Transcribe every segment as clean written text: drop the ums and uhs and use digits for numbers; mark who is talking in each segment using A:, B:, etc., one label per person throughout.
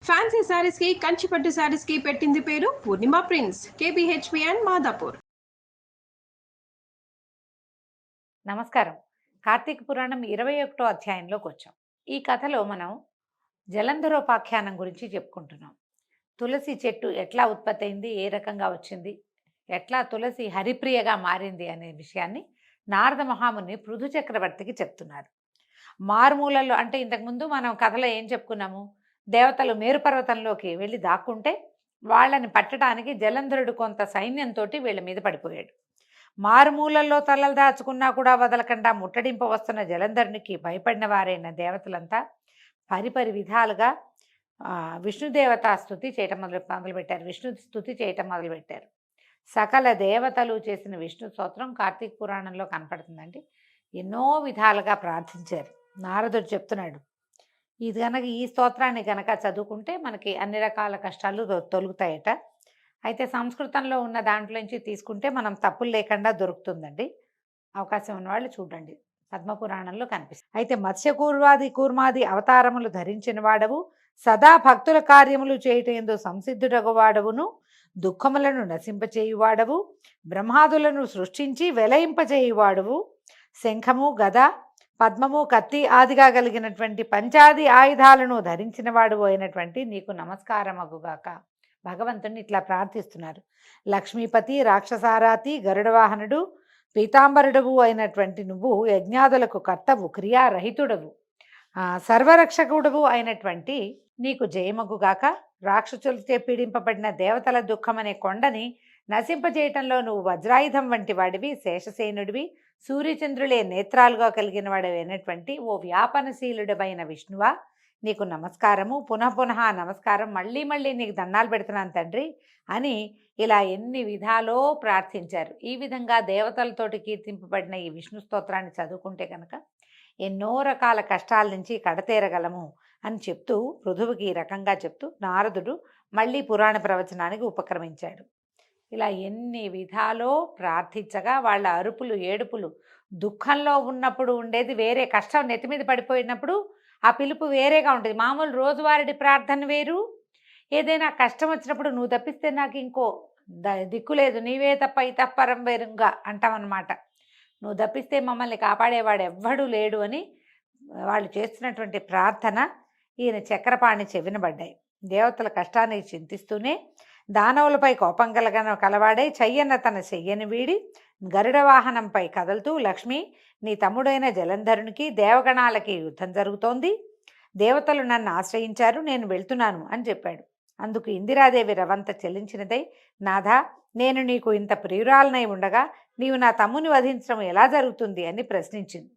A: Fancy saris కి కంచిపట్టు శారీస్ కి పెట్టింది పేరు పూర్ణిమ ప్రింట్స్, కేబిహెచ్పి అండ్ మాదాపూర్.
B: నమస్కారం. కార్తీక పురాణం 21వ అధ్యాయంలోకి వచ్చాం. ఈ కథలో మనం జలంధరోపాఖ్యానం గురించి చెప్పుకుంటున్నాం. తులసి చెట్టు ఎట్లా ఉత్పత్తి అయింది, ఏ రకంగా వచ్చింది, ఎట్లా తులసి హరిప్రియగా మారింది అనే విషయాన్ని నారద మహాముని పృథు చక్రవర్తికి చెప్తున్నారు. మారుమూలలో అంటే ఇంతకుముందు మనం కథలో ఏం చెప్పుకున్నాము, దేవతలు మేరుపర్వతంలోకి వెళ్ళి దాక్కుంటే వాళ్ళని పట్టడానికి జలంధరుడు కొంత సైన్యంతో వీళ్ళ మీద పడిపోయాడు. మారుమూలల్లో తలలు దాచుకున్నా కూడా వదలకుండా ముట్టడింప వస్తున్న జలంధరునికి భయపడిన వారైన దేవతలంతా పరిపరి విధాలుగా విష్ణుదేవత స్తుతి చేయటం మొదలుపెట్టారు. విష్ణు స్తుతి చేయటం మొదలుపెట్టారు. సకల దేవతలు చేసిన విష్ణు స్తోత్రం కార్తీక పురాణంలో కనపడుతుందండి. ఎన్నో విధాలుగా ప్రార్థించారు. నారదుడు చెప్తున్నాడు, ఇది కనుక ఈ స్తోత్రాన్ని కనుక చదువుకుంటే మనకి అన్ని రకాల కష్టాలు తొలుగుతాయట. అయితే సంస్కృతంలో ఉన్న దాంట్లోంచి తీసుకుంటే మనం తప్పులు లేకుండా దొరుకుతుందండి. అవకాశం ఉన్నవాళ్ళు చూడండి, పద్మపురాణంలో కనిపిస్తుంది. అయితే కూర్మాది అవతారములు ధరించిన వాడవు, సదా భక్తుల కార్యములు చేయటందు సంసిద్ధుడగవాడవును, దుఃఖములను నశింపచేయువాడవు, బ్రహ్మాదులను సృష్టించి వెలయింపచేయువాడవు, శంఖము గద పద్మము కత్తి ఆదిగా కలిగినటువంటి పంచాది ఆయుధాలను ధరించిన వాడు అయినటువంటి నీకు నమస్కారమగుగాక. భగవంతుని ఇట్లా ప్రార్థిస్తున్నారు. లక్ష్మీపతి, రాక్షసారాతి, గరుడవాహనుడు, పీతాంబరుడవు అయినటువంటి నువ్వు యజ్ఞాదులకు కర్తవు, క్రియారహితుడవు, సర్వరక్షకుడవు అయినటువంటి నీకు జయమగుగాక. రాక్షసులచే పీడింపబడిన దేవతల దుఃఖమనే కొండని నశింపజేయటంలో నువ్వు వజ్రాయుధం వంటి వాడివి, శేషసేనుడివి, సూర్యచంద్రులే నేత్రాలుగా కలిగిన వాడవైనటువంటి ఓ వ్యాపనశీలుడవైన విష్ణువా, నీకు నమస్కారము, పునః నమస్కారం, మళ్ళీ మళ్ళీ నీకు దండాలు పెడుతున్నాను తండ్రి అని ఇలా ఎన్ని విధాలో ప్రార్థించారు. ఈ విధంగా దేవతలతోటి కీర్తింపబడిన ఈ విష్ణు స్తోత్రాన్ని చదువుకుంటే కనుక ఎన్నో రకాల కష్టాల నుంచి కడతేరగలము అని చెప్తూ పృథువుకి ఈ రకంగా చెప్తూ నారదుడు మళ్ళీ పురాణ ప్రవచనానికి ఉపక్రమించాడు. ఇలా ఎన్ని విధాలో ప్రార్థించగా వాళ్ళ అరుపులు ఏడుపులు, దుఃఖంలో ఉన్నప్పుడు ఉండేది వేరే, కష్టం నెత్తిమీద పడిపోయినప్పుడు ఆ పిలుపు వేరేగా ఉంటుంది. మామూలు రోజువారీ ప్రార్థన వేరు, ఏదైనా కష్టం వచ్చినప్పుడు నువ్వు తప్పిస్తే నాకు ఇంకో దిక్కు లేదు, నీవే తప్ప ఇతఃపరం వేరుగా అంటామన్నమాట. నువ్వు తప్పిస్తే మమ్మల్ని కాపాడేవాడు ఎవ్వడూ లేడు అని వాళ్ళు చేస్తున్నటువంటి ప్రార్థన ఈయన చక్రపాణి చెవినబడ్డాయి. దేవతల కష్టాన్ని చింతిస్తూనే దానవులపై కోపం కలవాడై చెయ్యన్న తన చెయ్యని వీడి గరుడ వాహనంపై కదులుతూ, లక్ష్మి, నీ తమ్ముడైన జలంధరునికి దేవగణాలకి యుద్ధం జరుగుతోంది, దేవతలు నన్ను ఆశ్రయించారు, నేను వెళ్తున్నాను అని చెప్పాడు. అందుకు ఇందిరాదేవి రవంత చెల్లించినదై, నాథా, నేను నీకు ఇంత ప్రియురాలనై ఉండగా నీవు నా తమ్ముని వధించడం ఎలా జరుగుతుంది అని ప్రశ్నించింది.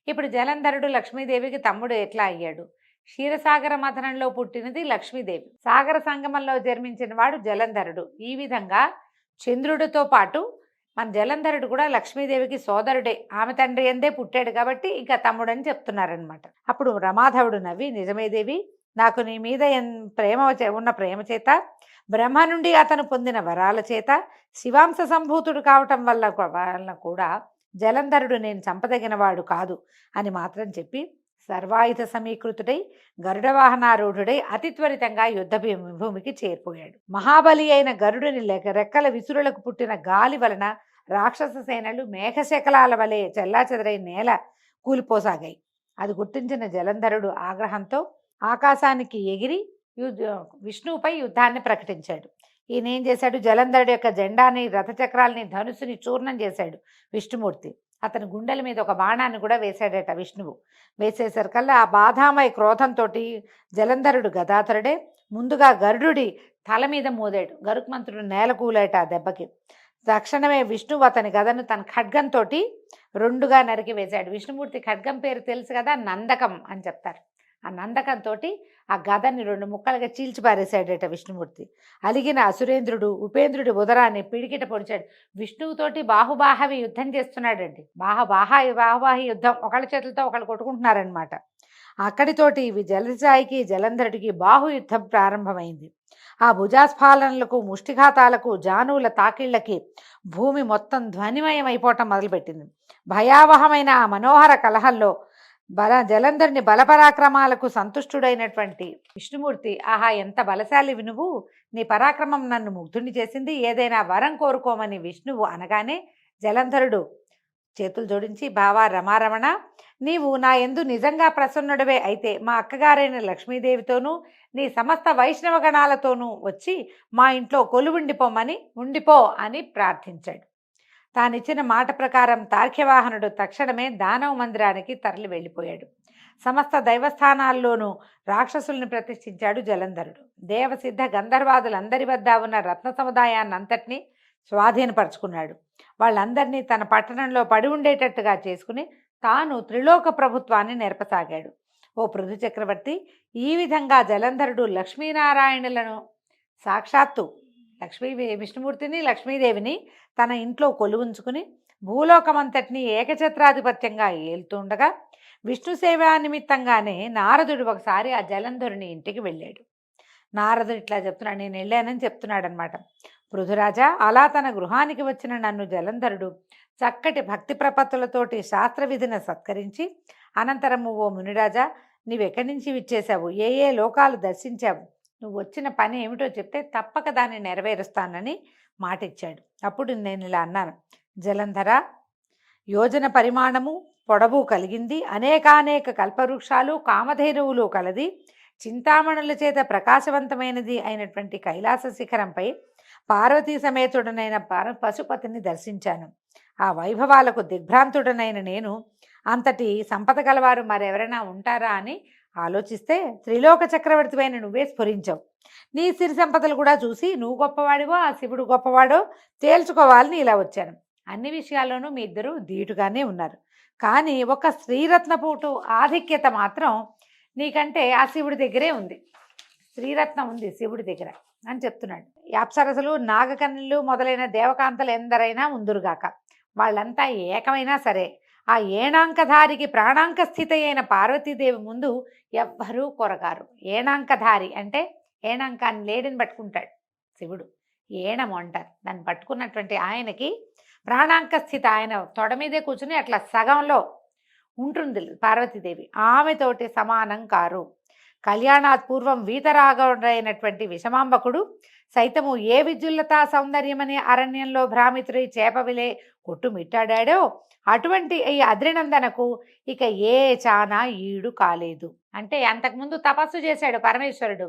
B: ఇప్పుడు జలంధరుడు లక్ష్మీదేవికి తమ్ముడు ఎట్లా అయ్యాడు? క్షీరసాగర మథనంలో పుట్టినది లక్ష్మీదేవి, సాగర సంగమంలో జన్మించిన వాడు జలంధరుడు. ఈ విధంగా చంద్రుడితో పాటు మన జలంధరుడు కూడా లక్ష్మీదేవికి సోదరుడే, ఆమె తండ్రి ఎందే పుట్టాడు కాబట్టి ఇంకా తమ్ముడని చెప్తున్నారనమాట. అప్పుడు రమాధవుడు నవ్వి, నిజమే దేవి, నాకు నీ మీద ఉన్న ప్రేమ చేత, బ్రహ్మ నుండి అతను పొందిన వరాల చేత, శివాంశ సంభూతుడు కావటం వల్ల కూడా జలంధరుడు నేను చంపదగిన వాడు కాదు అని మాత్రం చెప్పి సర్వాయుధ సమీకృతుడై గరుడవాహనారూఢుడై అతి త్వరితంగా యుద్ధ భూమికి చేరిపోయాడు. మహాబలి అయిన గరుడుని రెక్కల విసురులకు పుట్టిన గాలి వలన రాక్షస సేనలు మేఘశకలాల వలె చెల్లాచెదరై నేల కూలిపోసాగాయి. అది గుర్తించిన జలంధరుడు ఆగ్రహంతో ఆకాశానికి ఎగిరి విష్ణువుపై యుద్ధాన్ని ప్రకటించాడు. ఈయన ఏం చేశాడు, జలంధరుడు యొక్క జెండాని, రథచక్రాలని, ధనుసుని చూర్ణం చేశాడు విష్ణుమూర్తి. అతని గుండెల మీద ఒక బాణాన్ని కూడా వేశాడట విష్ణువు. వేసేసరికల్లా ఆ బాధామయ క్రోధంతో జలంధరుడు గదాధరుడే ముందుగా గరుడుడి తల మీద మోదాడు. గరుత్మంతుడు నేల కూలేట ఆ దెబ్బకి. తక్షణమే విష్ణువు అతని గదను తన ఖడ్గంతో రెండుగా నరికి వేశాడు. విష్ణుమూర్తి ఖడ్గం పేరు తెలుసు కదా, నందకం అని చెప్తారు. ఆ నందకంతో ఆ గదని రెండు ముక్కలుగా చీల్చిపారేశాడట విష్ణుమూర్తి. అలిగిన అసురేంద్రుడు ఉపేంద్రుడి ఉదరాన్ని పిడికిట పొడిచాడు. విష్ణువుతోటి బాహుబాహవి యుద్ధం చేస్తున్నాడండి. బాహుబాహి యుద్ధం, ఒకళ్ళ చేతులతో ఒకళ్ళు కొట్టుకుంటున్నారనమాట. అక్కడితోటి జలసాయికి జలంధరుడికి బాహుయుద్ధం ప్రారంభమైంది. ఆ భుజాస్ఫాలనలకు, ముష్టిఘాతాలకు, జానువుల తాకిళ్లకి భూమి మొత్తం ధ్వనిమయం అయిపోవటం మొదలుపెట్టింది. భయావహమైన ఆ మనోహర కలహంలో జలంధరుని బలపరాక్రమాలకు సంతుష్టుడైనటువంటి విష్ణుమూర్తి, ఆహా ఎంత బలశాలివి నువ్వు, నీ పరాక్రమం నన్ను ముగ్ధుని చేసింది, ఏదైనా వరం కోరుకోమని విష్ణువు అనగానే జలంధరుడు చేతులు జోడించి, బావా రమారమణ, నీవు నా యందు నిజంగా ప్రసన్నుడవే అయితే మా అక్కగారైన లక్ష్మీదేవితోనూ నీ సమస్త వైష్ణవ గణాలతోనూ వచ్చి మా ఇంట్లో ఉండిపో అని ప్రార్థించాడు. తానిచ్చిన మాట ప్రకారం తార్క్యవాహనుడు తక్షణమే దానవ మందిరానికి తరలి వెళ్ళిపోయాడు. సమస్త దైవస్థానాల్లోనూ రాక్షసుల్ని ప్రతిష్ఠించాడు జలంధరుడు. దేవసిద్ధ గంధర్వాదులందరి వద్ద ఉన్న రత్న సముదాయాన్నంతటినీ స్వాధీనపరుచుకున్నాడు. వాళ్ళందరినీ తన పట్టణంలో పడి ఉండేటట్టుగా చేసుకుని తాను త్రిలోక ప్రభుత్వాన్ని నెరపసాగాడు. ఓ పృథు చక్రవర్తి, ఈ విధంగా జలంధరుడు లక్ష్మీనారాయణులను సాక్షాత్తు విష్ణుమూర్తిని లక్ష్మీదేవిని తన ఇంట్లో కొలువుంచుకుని భూలోకమంతటిని ఏకఛత్రాధిపత్యంగా ఏలుతుండగా విష్ణు సేవా నిమిత్తంగానే నారదుడు ఒకసారి ఆ జలంధరుని ఇంటికి వెళ్ళాడు. నారదుడు ఇట్లా చెప్తున్నాడు, నేను వెళ్ళానని చెప్తున్నాడు అనమాట. పృథురాజా, అలా తన గృహానికి వచ్చిన నన్ను జలంధరుడు చక్కటి భక్తి ప్రపత్తులతోటి శాస్త్రవిధిని సత్కరించి అనంతరము, ఓ మునిరాజా, నీవెక్కడి నుంచి విచ్చేశావు, ఏ ఏ లోకాలు దర్శించావు, నువ్వు వచ్చిన పని ఏమిటో చెప్తే తప్పక దాన్ని నెరవేరుస్తానని మాటిచ్చాడు. అప్పుడు నేను ఇలా అన్నాను, జలంధర, యోజన పరిమాణము పొడవు కలిగింది, అనేకానేక కల్పవృక్షాలు కామధేనువులు కలది, చింతామణుల చేత ప్రకాశవంతమైనది అయినటువంటి కైలాస శిఖరంపై పార్వతీ సమేతుడనైన పశుపతిని దర్శించాను. ఆ వైభవాలకు దిగ్భ్రాంతుడనైన నేను అంతటి సంపద గలవారు మరెవరైనా ఉంటారా అని ఆలోచిస్తే త్రిలోక చక్రవర్తిపైన నువ్వే స్ఫురించావు. నీ సిరి సంపదలు కూడా చూసి నువ్వు గొప్పవాడివో ఆ శివుడు గొప్పవాడో తేల్చుకోవాలని ఇలా వచ్చాను. అన్ని విషయాల్లోనూ మీ ఇద్దరు ధీటుగానే ఉన్నారు, కానీ ఒక శ్రీరత్నపుటు ఆధిక్యత మాత్రం నీకంటే ఆ శివుడి దగ్గరే ఉంది. శ్రీరత్నం ఉంది శివుడి దగ్గర అని చెప్తున్నాడు. ఈ అప్సరసలు నాగకన్నులు మొదలైన దేవకాంతలు ఎందరైనా ఉందురుగాక, వాళ్ళంతా ఏకమైనా సరే ఆ ఏణాంకధారికి ప్రాణాంకస్థిత అయిన పార్వతీదేవి ముందు ఎవ్వరూ కొరగారు. ఏణాంకధారి అంటే ఏణాంకాన్ని లేడిని పట్టుకుంటాడు శివుడు, ఏణము అంటారు దాన్ని పట్టుకున్నటువంటి ఆయనకి ప్రాణాంకస్థిత, ఆయన తొడ మీదే కూర్చుని అట్లా సగంలో ఉంటుంది పార్వతీదేవి, ఆమెతోటి సమానం కారు. కళ్యాణాత్ పూర్వం వీతరాగైనటువంటి విషమాంబకుడు సైతము ఏ విద్యుల్లతా సౌందర్యమనే అరణ్యంలో భ్రామితుడై చేపవిలే కొట్టుమిట్టాడాడో అటువంటి ఈ అద్రినందనకు ఇక ఏ చానా ఈడు కాలేదు. అంటే అంతకుముందు తపస్సు చేశాడు పరమేశ్వరుడు,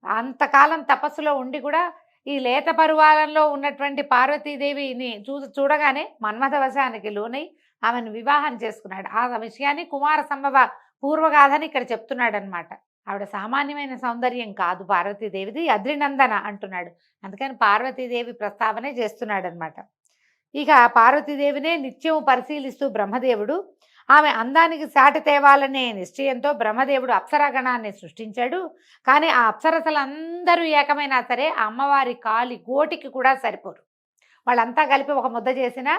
B: అంతకాలం తపస్సులో ఉండి కూడా ఈ లేత పరువాలంలో ఉన్నటువంటి పార్వతీదేవిని చూడగానే మన్మథవశానికి లోనై ఆమెను వివాహం చేసుకున్నాడు. ఆ విషయాన్ని కుమార సంభవ పూర్వగాథని ఇక్కడ చెప్తున్నాడు అనమాట. ఆవిడ సామాన్యమైన సౌందర్యం కాదు పార్వతీదేవిది, అద్రినందన అంటున్నాడు. అందుకని పార్వతీదేవి ప్రస్తావనే చేస్తున్నాడు అనమాట. ఇక పార్వతీదేవినే నిత్యం పరిశీలిస్తూ బ్రహ్మదేవుడు ఆమె అందానికి సాటి తేవాలనే నిశ్చయంతో బ్రహ్మదేవుడు అప్సరాగణాన్ని సృష్టించాడు. కానీ ఆ అప్సరసలందరూ ఏకమైనా సరే ఆ అమ్మవారి కాలి గోటికి కూడా సరిపోరు. వాళ్ళంతా కలిపి ఒక ముద్ద చేసిన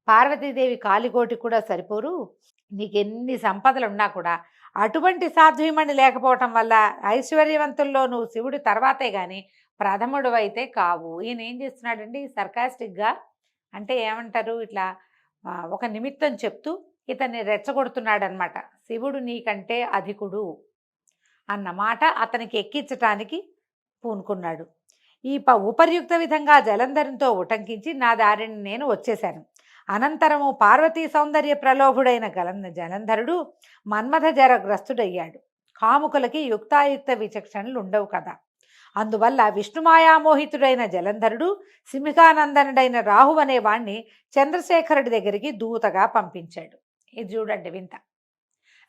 B: పార్వతీదేవి కాలిగోటికి కూడా సరిపోరు. నీకెన్ని సంపదలు ఉన్నా కూడా అటువంటి సాధ్వీమణి లేకపోవటం వల్ల ఐశ్వర్యవంతుల్లో నువ్వు శివుడి తర్వాతే కానీ ప్రథముడు అయితే కావు. ఈయన ఏం చేస్తున్నాడండి సర్కాస్టిక్గా, అంటే ఏమంటారు, ఇట్లా ఒక నిమిత్తం చెప్తూ ఇతన్ని రెచ్చగొడుతున్నాడు అనమాట. శివుడు నీకంటే అధికుడు అన్నమాట అతనికి ఎక్కించటానికి పూనుకున్నాడు. ఈ ఉపర్యుక్త విధంగా జలంధరంతో ఉటంకించి నా దారిని నేను వచ్చేశాను. అనంతరము పార్వతీ సౌందర్య ప్రలోభుడైన జలంధరుడు మన్మథ జరగ్రస్తుడయ్యాడు. కాముకులకి యుక్తాయుక్త విచక్షణలు ఉండవు కదా. అందువల్ల విష్ణుమాయామోహితుడైన జలంధరుడు సింహికానందనుడైన రాహు అనే వాణ్ణి చంద్రశేఖరుడి దగ్గరికి దూతగా పంపించాడు. ఇది చూడండి వింత.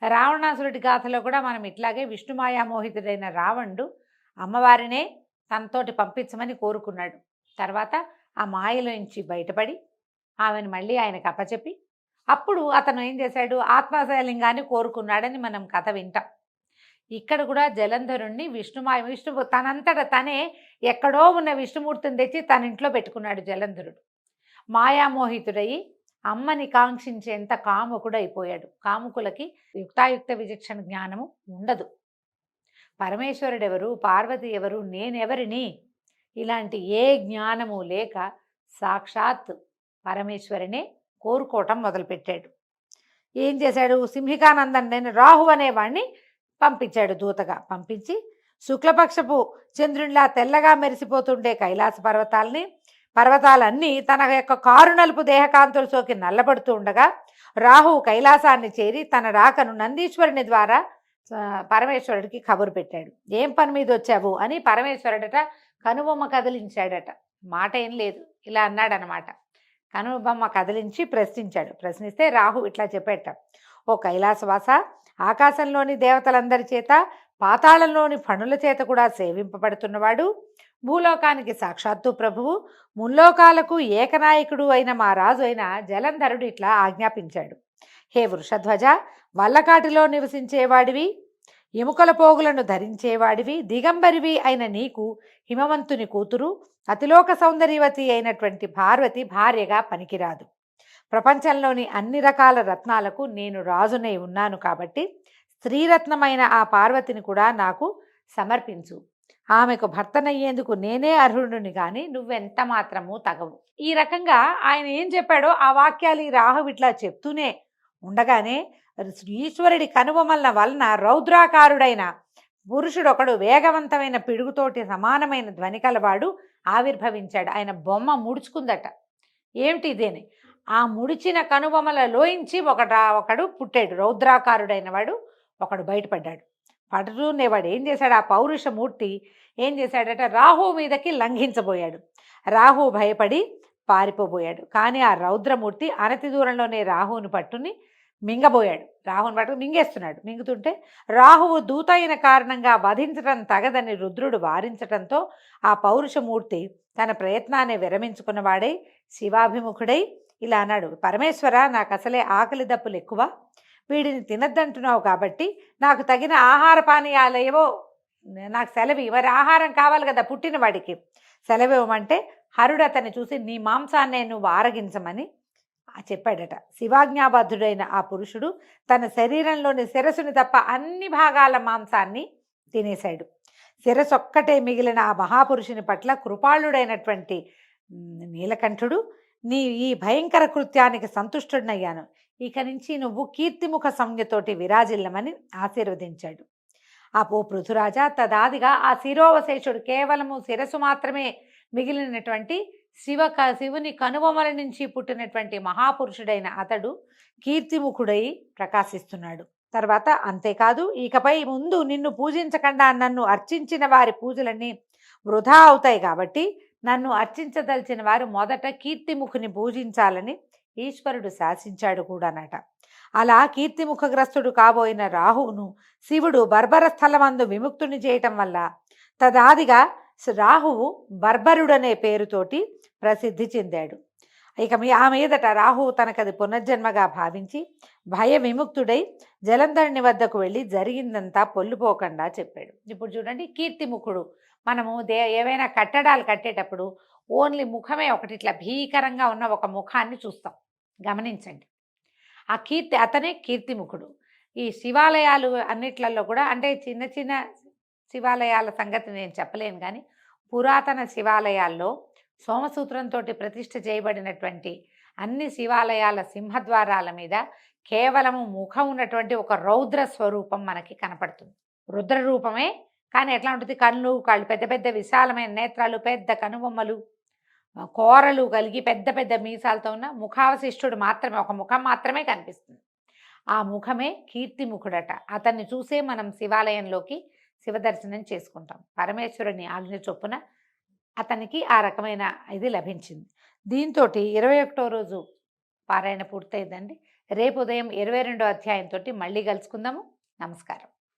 B: రావణాసురుడి గాథలో కూడా మనం ఇట్లాగే విష్ణుమాయామోహితుడైన రావణుడు అమ్మవారినే తనతోటి పంపించమని కోరుకున్నాడు. తర్వాత ఆ మాయలోంచి బయటపడి ఆమెను మళ్ళీ ఆయనకు అప్పచెప్పి అప్పుడు అతను ఏం చేశాడు, ఆత్మశైలింగాన్ని కోరుకున్నాడని మనం కథ వింటాం. ఇక్కడ కూడా జలంధరుణ్ణి విష్ణు తనంతట తనే ఎక్కడో ఉన్న విష్ణుమూర్తిని తెచ్చి తన ఇంట్లో పెట్టుకున్నాడు జలంధరుడు. మాయామోహితుడయి అమ్మని కాంక్షించేంత కాముకుడైపోయాడు. కాముకులకి యుక్తాయుక్త విచక్షణ జ్ఞానము ఉండదు. పరమేశ్వరుడెవరు, పార్వతి ఎవరు, నేనెవరిని, ఇలాంటి ఏ జ్ఞానము లేక సాక్షాత్ పరమేశ్వరినే కోరుకోవటం మొదలుపెట్టాడు. ఏం చేశాడు, సింహికానందన్ నేను రాహు అనేవాడిని పంపించాడు దూతగా. పంపించి శుక్లపక్షపు చంద్రునిలా తెల్లగా మెరిసిపోతుండే కైలాస పర్వతాలన్నీ తన యొక్క కారు నలుపు దేహకాంతులు సోకి నల్లబడుతూ ఉండగా రాహువు కైలాసాన్ని చేరి తన రాకను నందీశ్వరుని ద్వారా పరమేశ్వరుడికి కబురు పెట్టాడు. ఏం పని మీద వచ్చావు అని పరమేశ్వరుడట కనుబొమ్మ కదిలించాడట. మాట ఏం లేదు, ఇలా అన్నాడనమాట. కనుబొమ్మ కదిలించి ప్రశ్నించాడు. ప్రశ్నిస్తే రాహు ఇట్లా చెప్పేట, ఓ కైలాసవాస, ఆకాశంలోని దేవతలందరి చేత పాతాళంలోని ఫణుల చేత కూడా సేవింపబడుతున్నవాడు, భూలోకానికి సాక్షాత్తు ప్రభువు, ముల్లోకాలకు ఏకనాయకుడు అయిన మా రాజు అయిన జలంధరుడు ఇట్లా ఆజ్ఞాపించాడు. హే వృషధ్వజ, వల్లకాటిలో నివసించేవాడివి, ఎముకల పోగులను ధరించేవాడివి, దిగంబరివి అయిన నీకు హిమవంతుని కూతురు, అతిలోక సౌందర్యవతి అయినటువంటి పార్వతి భార్యగా పనికిరాదు. ప్రపంచంలోని అన్ని రకాల రత్నాలకు నేను రాజునై ఉన్నాను కాబట్టి స్త్రీరత్నమైన ఆ పార్వతిని కూడా నాకు సమర్పించు. ఆమెకు భర్తనయ్యేందుకు నేనే అర్హుడిని కానీ నువ్వెంత మాత్రము తగవు. ఈ రకంగా ఆయన ఏం చెప్పాడో ఆ వాక్యాలు ఈ రాహు ఇట్లా చెప్తూనే ఉండగానే ఈశ్వరుడి కనుబొమల వలన రౌద్రాకారుడైన పురుషుడు ఒకడు వేగవంతమైన పిడుగుతోటి సమానమైన ధ్వని కలవాడు ఆవిర్భవించాడు. ఆయన బొమ్మ ముడుచుకుందట. ఏమిటి ఇదేని? ఆ ముడిచిన కనుబొమలలోంచి ఒకడు పుట్టాడు. రౌద్రాకారుడైన వాడు ఒకడు బయటపడ్డాడు. పడుతూనేవాడు ఏం చేశాడు, ఆ పౌరుషమూర్తి ఏం చేశాడట, రాహు మీదకి లంఘించబోయాడు. రాహు భయపడి పారిపోబోయాడు. కానీ ఆ రౌద్రమూర్తి అనతి దూరంలోనే రాహువుని పట్టుని మింగబోయాడు. రాహుని పట్టుకు మింగేస్తున్నాడు. మింగుతుంటే రాహువు దూత అయిన కారణంగా వధించటం తగదని రుద్రుడు వారించటంతో ఆ పౌరుషమూర్తి తన ప్రయత్నాన్ని విరమించుకున్నవాడై శివాభిముఖుడై ఇలా అన్నాడు, పరమేశ్వర, నాకు అసలే ఆకలి దప్పులు ఎక్కువ, వీడిని తినద్దంటున్నావు కాబట్టి నాకు తగిన ఆహార పానీయాలు ఏవో నాకు సెలవు, మరి ఆహారం కావాలి కదా పుట్టిన వాడికి, సెలవివ్వమంటే హరుడు అతన్ని చూసి నీ మాంసాన్ని నువ్వు ఆరగించమని చెప్పాడట. శివాజ్ఞాబద్ధుడైన ఆ పురుషుడు తన శరీరంలోని శిరస్సుని తప్ప అన్ని భాగాల మాంసాన్ని తినేశాడు. శిరస్సు ఒక్కటే మిగిలిన ఆ మహాపురుషుని పట్ల కృపాళుడైనటువంటి నీలకంఠుడు, నీ ఈ భయంకర కృత్యానికి సంతుష్టుడనయ్యాను, ఇక నుంచి నువ్వు కీర్తిముఖ సంజ్ఞతోటి విరాజిల్లమని ఆశీర్వదించాడు. ఆ పృథురాజా, తదాదిగా ఆ శిరోవశేషుడు కేవలము శిరస్సు మాత్రమే మిగిలినటువంటి శివుని కనుబొమల నుంచి పుట్టినటువంటి మహాపురుషుడైన అతడు కీర్తిముఖుడై ప్రకాశిస్తున్నాడు. తర్వాత అంతేకాదు, ఇకపై ముందు నిన్ను పూజించకుండా నన్ను అర్చించిన వారి పూజలన్నీ వృధా అవుతాయి కాబట్టి నన్ను అర్చించదలిచిన వారు మొదట కీర్తిముఖుని పూజించాలని ఈశ్వరుడు శాసించాడు కూడానట. అలా కీర్తిముఖగ్రస్తుడు కాబోయిన రాహువును శివుడు బర్బర స్థలమందు విముక్తుని చేయటం వల్ల తదాదిగా రాహువు బర్బరుడనే పేరుతోటి ప్రసిద్ధి చెందాడు. ఇక ఆ మీదట రాహువు తనకది పునర్జన్మగా భావించి భయ విముక్తుడై జలంధరుని వద్దకు వెళ్ళి జరిగిందంతా పొల్లుపోకుండా చెప్పాడు. ఇప్పుడు చూడండి, కీర్తిముఖుడు, మనము ఏవైనా కట్టడాలు కట్టేటప్పుడు ఓన్లీ ముఖమే ఒకటి ఇట్లా భీకరంగా ఉన్న ఒక ముఖాన్ని చూస్తాం. గమనించండి, ఆ అతనే కీర్తిముఖుడు. ఈ శివాలయాలు అన్నిట్లలో కూడా, అంటే చిన్న చిన్న శివాలయాల సంగతి నేను చెప్పలేను, కానీ పురాతన శివాలయాల్లో సోమసూత్రంతో ప్రతిష్ఠ చేయబడినటువంటి అన్ని శివాలయాల సింహద్వారాల మీద కేవలము ముఖం ఉన్నటువంటి ఒక రౌద్ర స్వరూపం మనకి కనపడుతుంది. రుద్ర రూపమే, కానీ ఎట్లా ఉంటుంది, కళ్ళు పెద్ద పెద్ద విశాలమైన నేత్రాలు, పెద్ద కనుబొమ్మలు, కోరలు కలిగి పెద్ద పెద్ద మీసాలతో ఉన్న ముఖావశిష్టుడు మాత్రమే, ఒక ముఖం మాత్రమే కనిపిస్తుంది. ఆ ముఖమే కీర్తిముఖుడట. అతన్ని చూసే మనం శివాలయంలోకి శివదర్శనం చేసుకుంటాం. పరమేశ్వరుని ఆజ్ఞ చొప్పున అతనికి ఆ రకమైన ఇది లభించింది. దీంతో 21వ రోజు పారాయణ పూర్తయిందండి. రేపు ఉదయం 22వ అధ్యాయంతో మళ్ళీ కలుసుకుందాము. నమస్కారం.